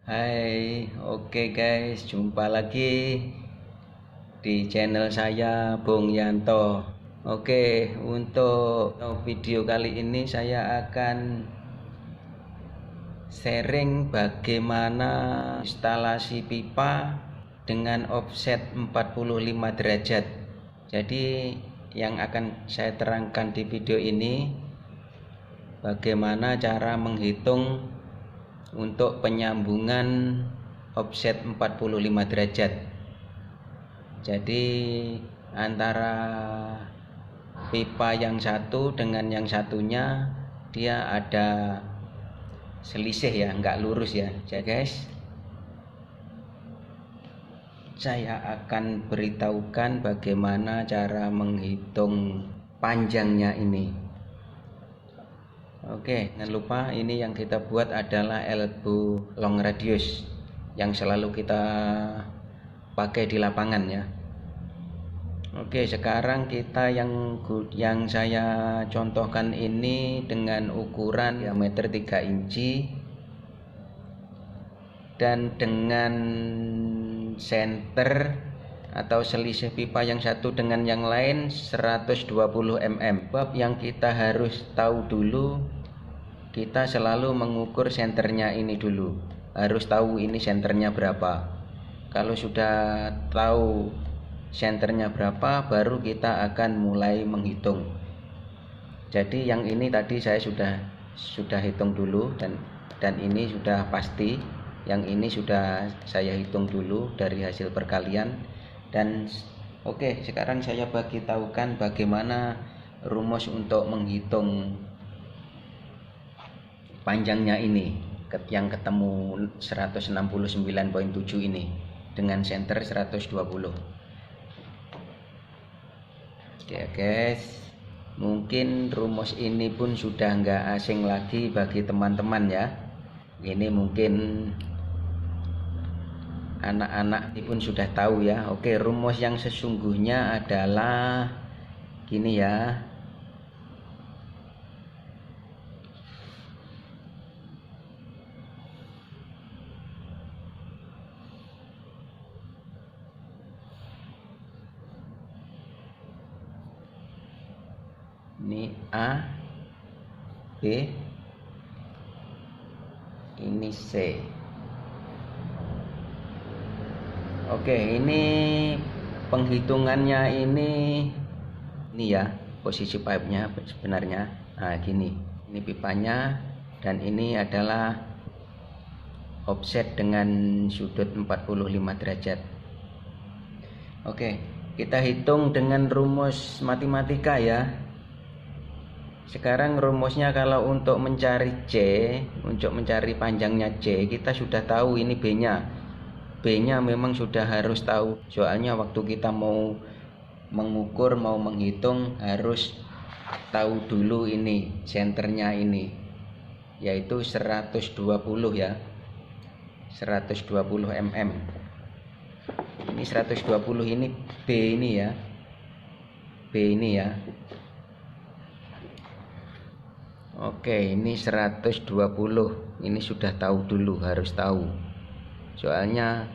Hai, oke guys, jumpa lagi di channel saya Bung Yanto. Oke, untuk video kali ini saya akan sharing bagaimana instalasi pipa dengan offset 45 derajat. Jadi yang akan saya terangkan di video ini bagaimana cara menghitung untuk penyambungan offset 45 derajat. Jadi antara pipa yang satu dengan yang satunya dia ada selisih ya, nggak lurus ya. Jadi guys, saya akan beritahukan bagaimana cara menghitung panjangnya ini. Oke, jangan lupa ini yang kita buat adalah elbow long radius yang selalu kita pakai di lapangan ya. Oke, sekarang kita yang saya contohkan ini dengan ukuran diameter 3 inci dan dengan senter atau selisih pipa yang satu dengan yang lain 120 mm. Bab yang kita harus tahu dulu, kita selalu mengukur senternya ini dulu. Harus tahu ini senternya berapa. Kalau sudah tahu senternya berapa, baru kita akan mulai menghitung. Jadi yang ini tadi saya sudah hitung dulu dan ini sudah pasti. Yang ini sudah saya hitung dulu dari hasil perkalian. Dan oke, sekarang saya bagi tahukan bagaimana rumus untuk menghitung panjangnya ini yang ketemu 169,7 ini dengan center 120. Oke guys, mungkin rumus ini pun sudah nggak asing lagi bagi teman-teman ya. Ini mungkin anak-anak ini pun sudah tahu ya. Oke, rumus yang sesungguhnya adalah gini ya. Ini A, B, ini C. Oke, ini penghitungannya ini ya, posisi pipe-nya sebenarnya. Nah, gini. Ini pipanya dan ini adalah offset dengan sudut 45 derajat. Oke, kita hitung dengan rumus matematika ya. Sekarang rumusnya kalau untuk mencari C, untuk mencari panjangnya C, kita sudah tahu ini B-nya. B-nya memang sudah harus tahu. Soalnya waktu kita mau mengukur, mau menghitung harus tahu dulu ini senternya ini, yaitu 120 ya. 120 mm. Ini 120 ini B ini ya. B ini ya. Oke, ini 120. Ini sudah tahu dulu, harus tahu. Soalnya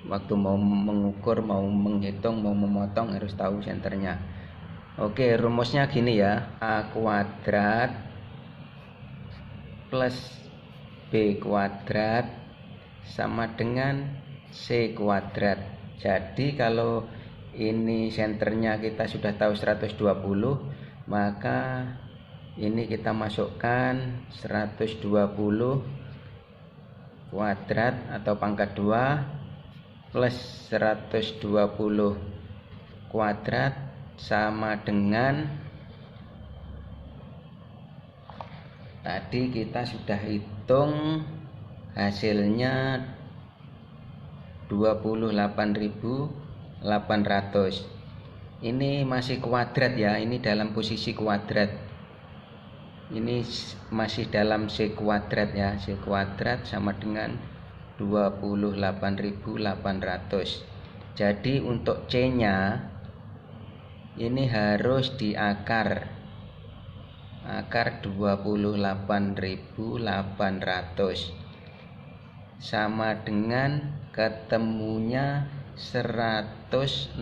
waktu mau mengukur, mau menghitung, mau memotong harus tahu senternya. Oke, rumusnya gini ya. A kuadrat plus B kuadrat sama dengan C kuadrat. Jadi kalau ini senternya kita sudah tahu 120, maka ini kita masukkan 120 kuadrat atau pangkat 2 plus 120 kuadrat sama dengan tadi kita sudah hitung hasilnya 28.800. Ini masih kuadrat ya, ini dalam posisi kuadrat. Ini masih dalam C kuadrat ya. C kuadrat sama dengan 28.800. Jadi untuk C nya ini harus di akar 28.800. sama dengan ketemunya 169,7.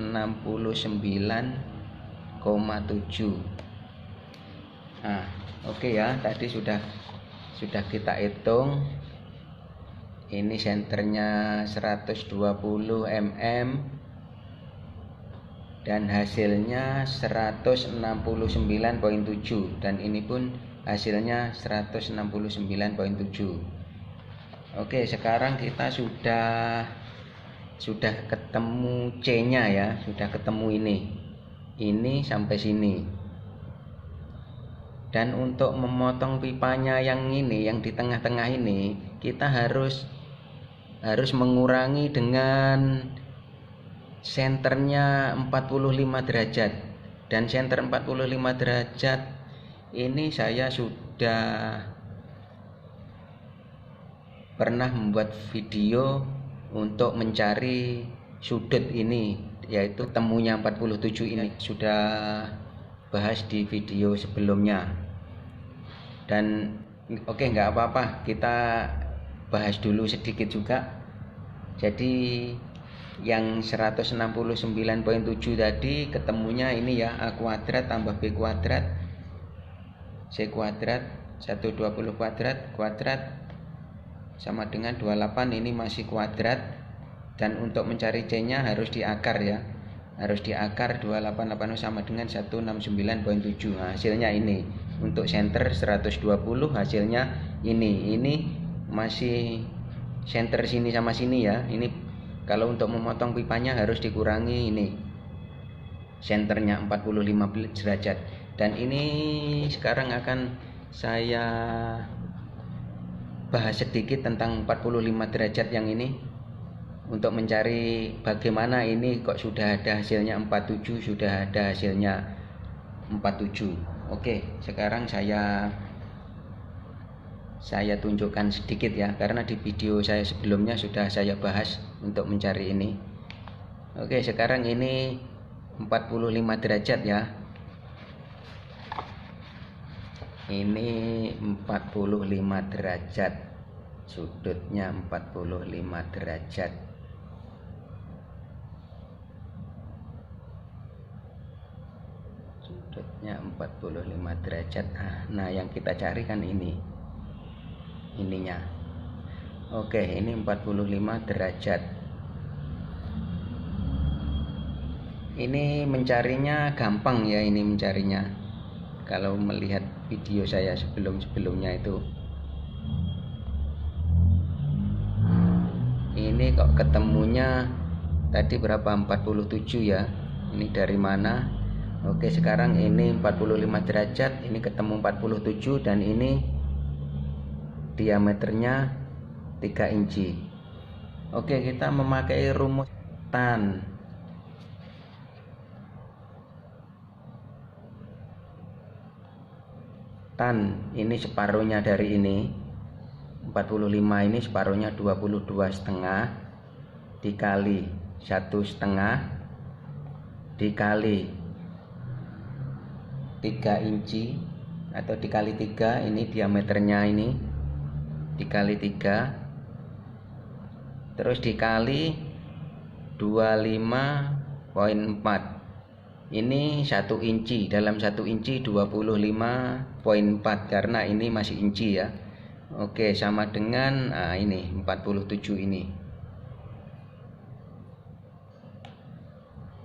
Nah, oke ya, tadi sudah kita hitung. Ini senternya 120 mm dan hasilnya 169,7, dan ini pun hasilnya 169,7. Oke, sekarang kita sudah ketemu C-nya ya, sudah ketemu ini sampai sini. Dan untuk memotong pipanya yang ini, yang di tengah-tengah ini, kita harus mengurangi dengan senternya 45 derajat. Dan senter 45 derajat ini saya sudah pernah membuat video untuk mencari sudut ini, yaitu temunya 47 ini. Sudah bahas di video sebelumnya. Dan oke, nggak apa-apa, kita bahas dulu sedikit juga. Jadi yang 169,7 tadi ketemunya ini ya, A kuadrat tambah B kuadrat C kuadrat 120 kuadrat sama dengan 28. Ini masih kuadrat, dan untuk mencari C nya harus diakar ya, harus diakar. 288 sama dengan 169,7. Nah, hasilnya ini untuk senter 120, hasilnya ini masih senter sini sama sini ya. Ini kalau untuk memotong pipanya harus dikurangi ini senternya 45 derajat. Dan ini sekarang akan saya bahas sedikit tentang 45 derajat yang ini, untuk mencari bagaimana ini kok sudah ada hasilnya 47, sudah ada hasilnya 47. Oke, sekarang saya tunjukkan sedikit ya, karena di video saya sebelumnya sudah saya bahas untuk mencari ini. Oke, sekarang ini 45 derajat ya. Ini 45 derajat, sudutnya 45 derajat. Sudutnya 45 derajat. Nah, yang kita cari kan ininya. Oke, ini 45 derajat. Ini mencarinya gampang ya, ini mencarinya. Kalau melihat video saya sebelumnya itu. Ini kok ketemunya tadi berapa? 47 ya. Ini dari mana? Oke, sekarang ini 45 derajat, ini ketemu 47, dan ini diameternya 3 inci. Oke, kita memakai rumus tan. Tan ini separuhnya dari ini 45, ini separuhnya 22,5 dikali 1,5 dikali 3 inci atau dikali 3, ini diameternya ini dikali 3, terus dikali 25,4. Ini 1 inci, dalam 1 inci 25,4, karena ini masih inci ya. Oke, sama dengan ini 47 ini.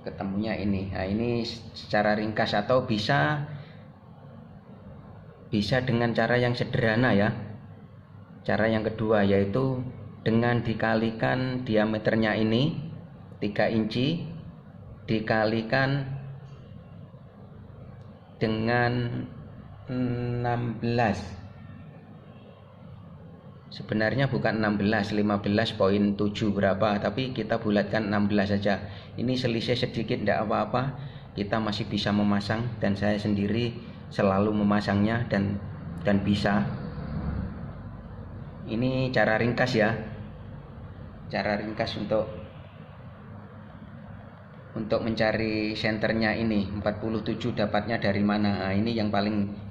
Ketemunya ini. Nah, ini secara ringkas, atau bisa dengan cara yang sederhana ya. Cara yang kedua yaitu dengan dikalikan diameternya ini 3 inci dikalikan dengan 16. Sebenarnya bukan 16, 15,7 berapa, tapi kita bulatkan 16 saja. Ini selisih sedikit, tidak apa-apa, kita masih bisa memasang, dan saya sendiri selalu memasangnya dan bisa. Ini cara ringkas ya, cara ringkas untuk mencari senternya ini 47 dapatnya dari mana. Nah, ini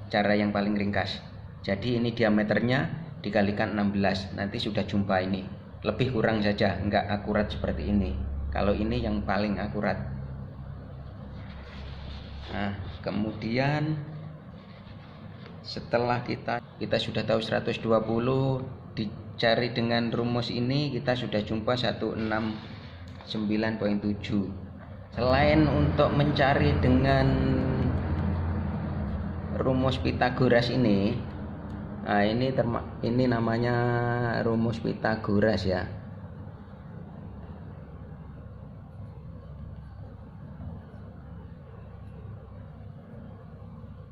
cara yang paling ringkas. Jadi ini diameternya dikalikan 16, nanti sudah jumpa ini. lebih kurang saja, enggak akurat seperti ini. Kalau ini yang paling akurat. Nah, kemudian setelah kita sudah tahu 120, dicari dengan rumus ini kita sudah jumpa 169.7. Selain untuk mencari dengan rumus Pythagoras ini, nah ini namanya rumus Pythagoras ya.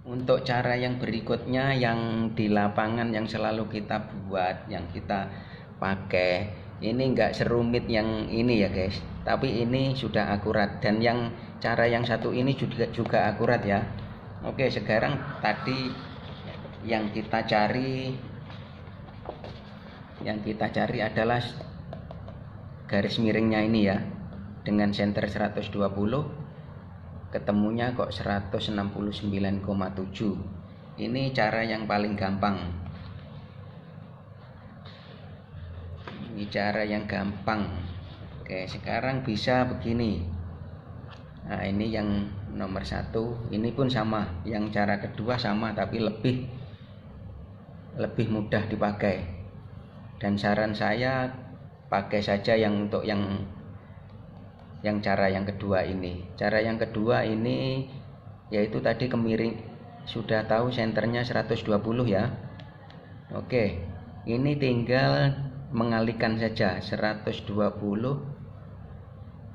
Untuk cara yang berikutnya yang di lapangan yang selalu kita buat, yang kita pakai, ini enggak serumit yang ini ya guys, tapi ini sudah akurat. Dan yang cara yang satu ini juga akurat ya. Oke, sekarang tadi yang kita cari adalah garis miringnya ini ya, dengan center 120, ketemunya kok 169,7. Ini cara yang paling gampang. Oke, sekarang bisa begini. Nah, ini yang nomor 1, ini pun sama. Yang cara kedua sama, tapi lebih mudah dipakai. Dan saran saya pakai saja yang untuk yang cara yang kedua ini. Cara yang kedua ini yaitu tadi kemiring, sudah tahu senternya 120 ya. Oke, ini tinggal mengalihkan saja 120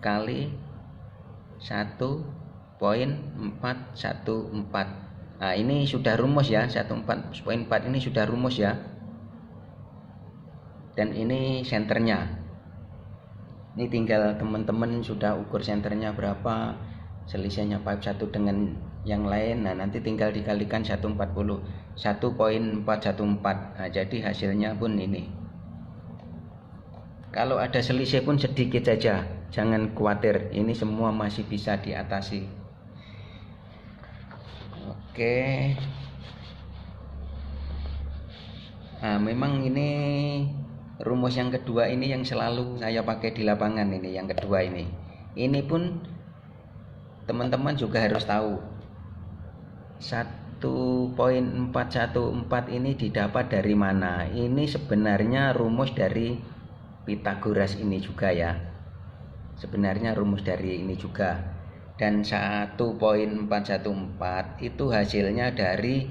kali 1.414. Nah, ini sudah rumus ya, 1.4 ini sudah rumus ya. Dan ini senternya. Ini tinggal teman-teman sudah ukur senternya berapa, selisihnya pipe satu dengan yang lain. Nah, nanti tinggal dikalikan 1.414. Nah, jadi hasilnya pun ini. Kalau ada selisih pun sedikit saja, jangan khawatir, ini semua masih bisa diatasi. Oke. Nah, memang ini rumus yang kedua ini yang selalu saya pakai di lapangan, ini yang kedua ini. Ini pun teman-teman juga harus tahu. 1.414 ini didapat dari mana? Ini sebenarnya rumus dari Pythagoras ini juga ya. Sebenarnya rumus dari ini juga. Dan 1.414 itu hasilnya dari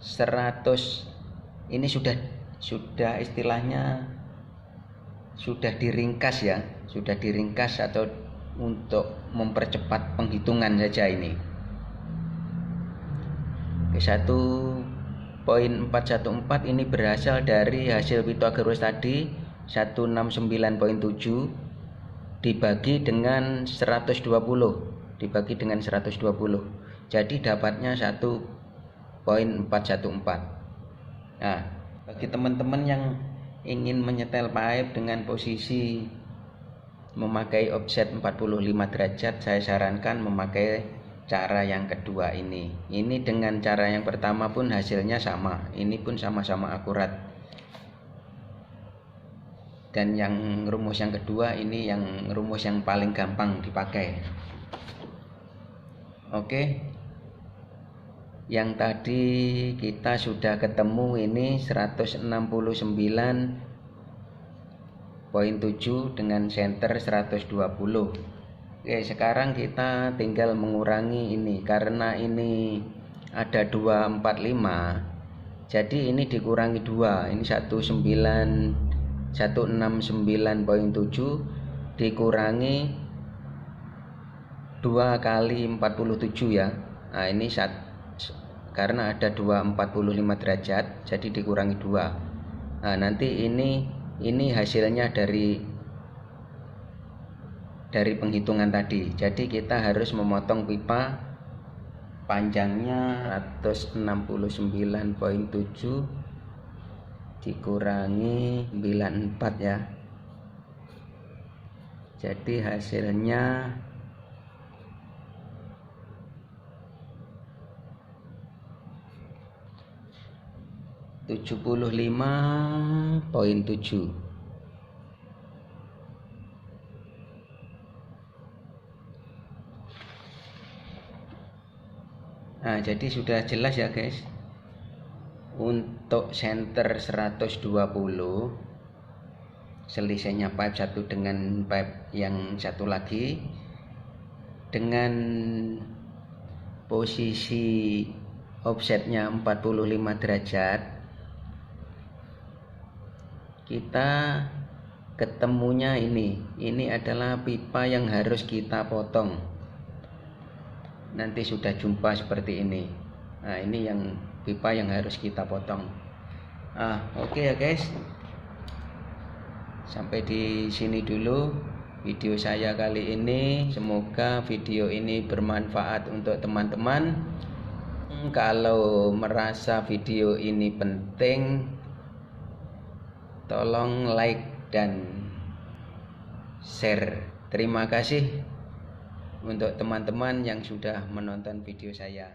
100. Ini sudah istilahnya sudah diringkas ya, sudah diringkas atau untuk mempercepat penghitungan saja ini. 1.414 ini berasal dari hasil Pythagoras tadi 169.7 dibagi dengan 120, jadi dapatnya 1.414. Nah, bagi teman-teman yang ingin menyetel pipe dengan posisi memakai offset 45 derajat, saya sarankan memakai cara yang kedua ini. Ini dengan cara yang pertama pun hasilnya sama, ini pun sama-sama akurat. Dan yang rumus yang kedua ini yang rumus yang paling gampang dipakai. Oke. Yang tadi kita sudah ketemu ini 169.7 dengan center 120. Oke, sekarang kita tinggal mengurangi ini, karena ini ada 245, jadi ini dikurangi 2. Ini 169.7 dikurangi 2 kali 47 ya. Nah, ini karena ada 245 derajat, jadi dikurangi 2. Nah, nanti ini hasilnya dari penghitungan tadi. Jadi kita harus memotong pipa panjangnya 169.7 dikurangi 94 ya. Jadi hasilnya 75.7. Nah, jadi sudah jelas ya guys. Untuk senter 120, selisihnya pipe satu dengan pipe yang satu lagi, dengan posisi offsetnya 45 derajat, kita ketemunya ini adalah pipa yang harus kita potong. Nanti sudah jumpa seperti ini. Nah, ini yang pipa yang harus kita potong. Oke ya guys, sampai di sini dulu video saya kali ini. Semoga video ini bermanfaat untuk teman-teman. Kalau merasa video ini penting, tolong like dan share. Terima kasih untuk teman-teman yang sudah menonton video saya.